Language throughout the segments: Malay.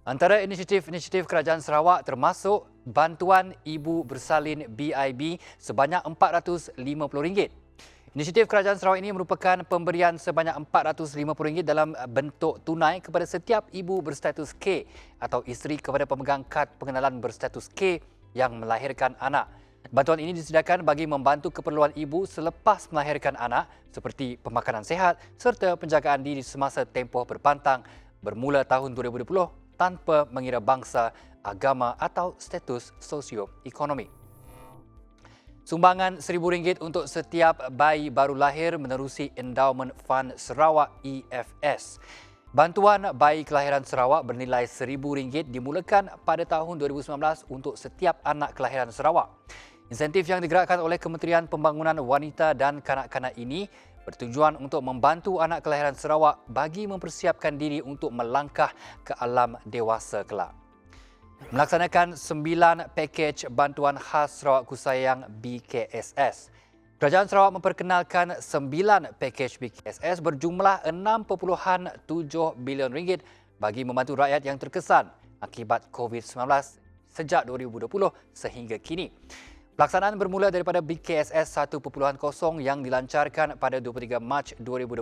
Antara inisiatif-inisiatif Kerajaan Sarawak termasuk bantuan ibu bersalin BIB sebanyak RM450. Inisiatif Kerajaan Sarawak ini merupakan pemberian sebanyak RM450 dalam bentuk tunai kepada setiap ibu berstatus K atau isteri kepada pemegang kad pengenalan berstatus K yang melahirkan anak. Bantuan ini disediakan bagi membantu keperluan ibu selepas melahirkan anak seperti pemakanan sihat serta penjagaan diri semasa tempoh berpantang bermula tahun 2020 tanpa mengira bangsa, agama atau status sosio-ekonomi. Sumbangan RM1,000 untuk setiap bayi baru lahir menerusi Endowment Fund Sarawak EFS. Bantuan bayi kelahiran Sarawak bernilai RM1,000 dimulakan pada tahun 2019 untuk setiap anak kelahiran Sarawak. Insentif yang digerakkan oleh Kementerian Pembangunan Wanita dan Kanak-kanak ini bertujuan untuk membantu anak kelahiran Sarawak bagi mempersiapkan diri untuk melangkah ke alam dewasa kelak. Melaksanakan 9 pakej bantuan khas Sarawak Kusayang BKSS. Kerajaan Sarawak memperkenalkan 9 pakej BKSS berjumlah RM6.7 bilion bagi membantu rakyat yang terkesan akibat COVID-19 sejak 2020 sehingga kini. Pelaksanaan bermula daripada BKSS 1.0 yang dilancarkan pada 23 Mac 2020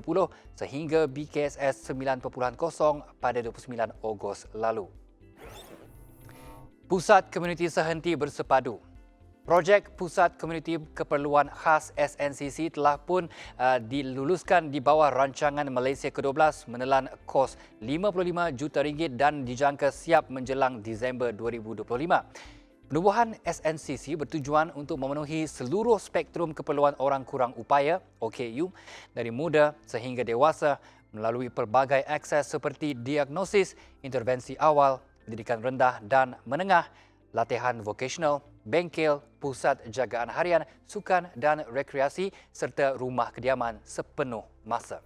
sehingga BKSS 9.0 pada 29 Ogos lalu. Pusat Komuniti Sehenti Bersepadu. Projek Pusat Komuniti Keperluan Khas SNCC telah pun diluluskan di bawah rancangan Malaysia ke-12 menelan kos RM55 juta dan dijangka siap menjelang Disember 2025. Penubuhan SNCC bertujuan untuk memenuhi seluruh spektrum keperluan orang kurang upaya (OKU) dari muda sehingga dewasa melalui pelbagai akses seperti diagnosis, intervensi awal, pendidikan rendah dan menengah, latihan vokasional, bengkel, pusat jagaan harian, sukan dan rekreasi serta rumah kediaman sepenuh masa.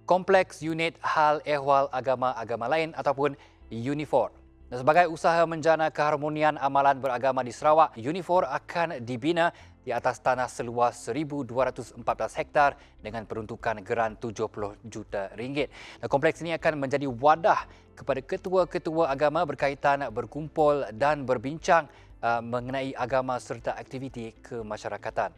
Kompleks Unit Hal Ehwal Agama-Agama Lain ataupun UNIFOR. Sebagai usaha menjana keharmonian amalan beragama di Sarawak, UNIFOR akan dibina di atas tanah seluas 1,214 hektar dengan peruntukan geran RM70 juta. Kompleks ini akan menjadi wadah kepada ketua-ketua agama berkaitan berkumpul dan berbincang mengenai agama serta aktiviti kemasyarakatan.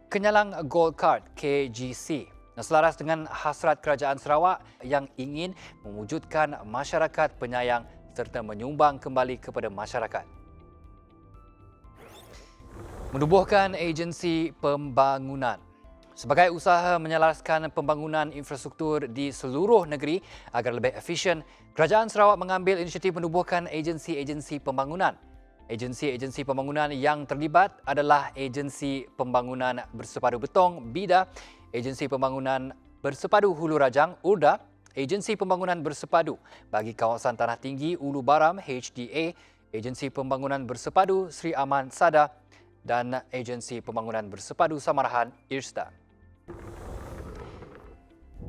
Kenyalang Gold Card KGC. Selaras dengan hasrat Kerajaan Sarawak yang ingin mewujudkan masyarakat penyayang serta menyumbang kembali kepada masyarakat. Menubuhkan agensi pembangunan. Sebagai usaha menyelaraskan pembangunan infrastruktur di seluruh negeri agar lebih efisien, Kerajaan Sarawak mengambil inisiatif menubuhkan agensi-agensi pembangunan. Agensi-agensi pembangunan yang terlibat adalah Agensi Pembangunan Bersepadu Betong (BIDA), Agensi Pembangunan Bersepadu Hulu Rajang (URDA), Agensi Pembangunan Bersepadu bagi Kawasan Tanah Tinggi Ulu Baram (HDA), Agensi Pembangunan Bersepadu Sri Aman Sada dan Agensi Pembangunan Bersepadu Samarahan IRSTA.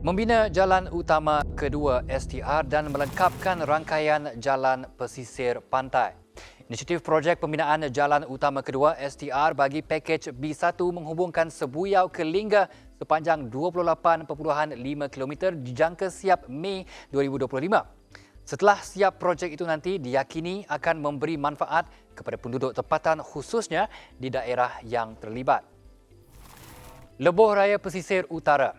Membina Jalan Utama Kedua STR dan melengkapkan rangkaian jalan pesisir pantai. Inisiatif projek pembinaan Jalan Utama Kedua STR bagi pakej B1 menghubungkan Sebuyau ke Lingga sepanjang 28.5 km dijangka siap Mei 2025. Setelah siap projek itu nanti diyakini akan memberi manfaat kepada penduduk tempatan khususnya di daerah yang terlibat. Lebuh Raya Pesisir Utara.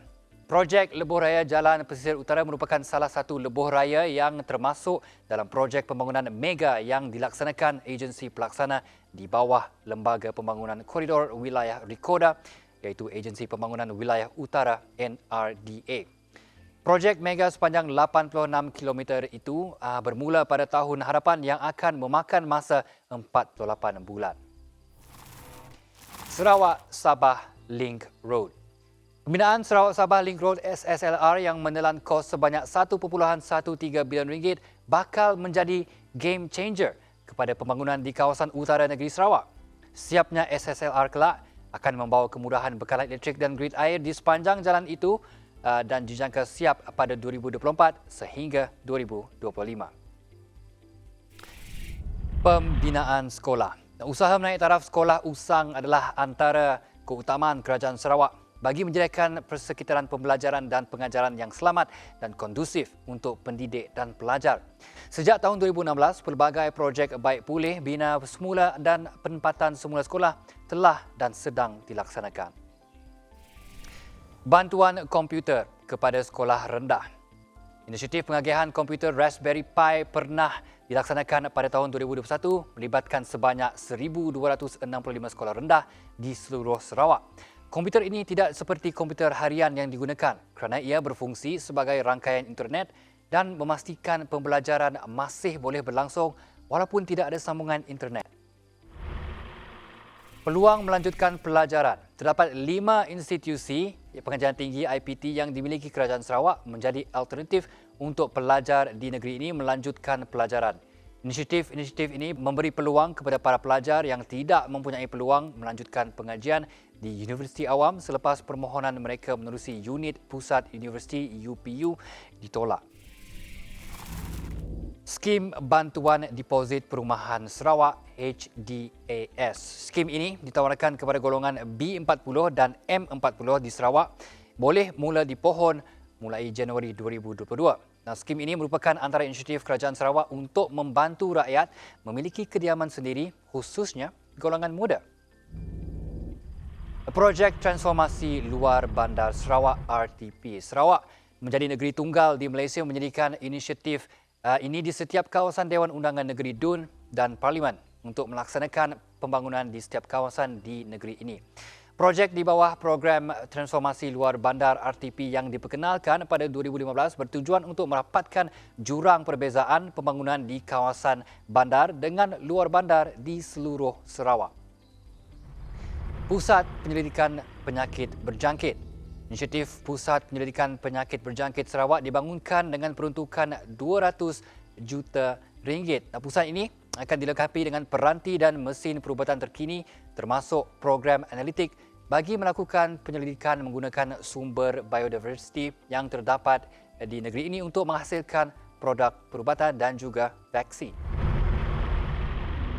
Projek Lebuh Raya Jalan Pesisir Utara merupakan salah satu lebuh raya yang termasuk dalam projek pembangunan mega yang dilaksanakan agensi pelaksana di bawah Lembaga Pembangunan Koridor Wilayah Rikoda iaitu Agensi Pembangunan Wilayah Utara NRDA. Projek mega sepanjang 86 km itu bermula pada Tahun Harapan yang akan memakan masa 48 bulan. Sarawak-Sabah Link Road. Pembinaan Sarawak-Sabah Link Road SSLR yang menelan kos sebanyak RM1.13 bilion bakal menjadi game changer kepada pembangunan di kawasan utara negeri Sarawak. Siapnya SSLR kelak akan membawa kemudahan bekalan elektrik dan grid air di sepanjang jalan itu dan dijangka siap pada 2024 sehingga 2025. Pembinaan sekolah. Usaha menaik taraf sekolah usang adalah antara keutamaan Kerajaan Sarawak. bagi menyediakan persekitaran pembelajaran dan pengajaran yang selamat dan kondusif untuk pendidik dan pelajar. Sejak tahun 2016, pelbagai projek baik pulih, bina semula dan penempatan semula sekolah telah dan sedang dilaksanakan. Bantuan komputer kepada sekolah rendah. Inisiatif pengagihan komputer Raspberry Pi pernah dilaksanakan pada tahun 2021 melibatkan sebanyak 1,265 sekolah rendah di seluruh Sarawak. Komputer ini tidak seperti komputer harian yang digunakan kerana ia berfungsi sebagai rangkaian internet dan memastikan pembelajaran masih boleh berlangsung walaupun tidak ada sambungan internet. Peluang melanjutkan pelajaran. Terdapat 5 institusi pengajian tinggi IPT yang dimiliki Kerajaan Sarawak menjadi alternatif untuk pelajar di negeri ini melanjutkan pelajaran. Inisiatif ini memberi peluang kepada para pelajar yang tidak mempunyai peluang melanjutkan pengajian di Universiti Awam selepas permohonan mereka menerusi unit Pusat Universiti UPU ditolak. Skim Bantuan Deposit Perumahan Sarawak HDAS. Skim ini ditawarkan kepada golongan B40 dan M40 di Sarawak boleh mula dipohon mulai Januari 2022. Skim ini merupakan antara inisiatif Kerajaan Sarawak untuk membantu rakyat memiliki kediaman sendiri, khususnya golongan muda. Projek Transformasi Luar Bandar Sarawak RTP. Sarawak menjadi negeri tunggal di Malaysia menyediakan inisiatif ini di setiap kawasan Dewan Undangan Negeri DUN dan Parlimen untuk melaksanakan pembangunan di setiap kawasan di negeri ini. Projek di bawah Program Transformasi Luar Bandar RTP yang diperkenalkan pada 2015 bertujuan untuk merapatkan jurang perbezaan pembangunan di kawasan bandar dengan luar bandar di seluruh Sarawak. Pusat Penyelidikan Penyakit Berjangkit. Inisiatif Pusat Penyelidikan Penyakit Berjangkit Sarawak dibangunkan dengan peruntukan 200 juta ringgit. Pusat ini akan dilengkapi dengan peranti dan mesin perubatan terkini termasuk program analitik bagi melakukan penyelidikan menggunakan sumber biodiversiti yang terdapat di negeri ini untuk menghasilkan produk perubatan dan juga vaksin.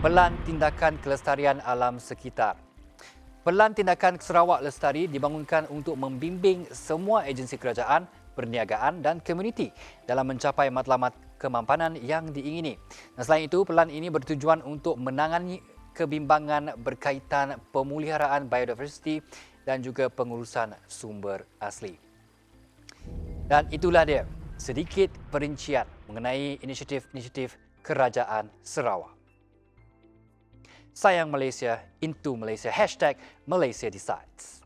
Pelan Tindakan Kelestarian Alam Sekitar. Pelan Tindakan Sarawak Lestari dibangunkan untuk membimbing semua agensi kerajaan, perniagaan dan komuniti dalam mencapai matlamat kemampanan yang diingini. Selain itu, pelan ini bertujuan untuk menangani kebimbangan berkaitan pemuliharaan biodiversiti dan juga pengurusan sumber asli. Dan itulah dia sedikit perincian mengenai inisiatif-inisiatif Kerajaan Sarawak. Sayang Malaysia, into Malaysia, #Malaysia Decides.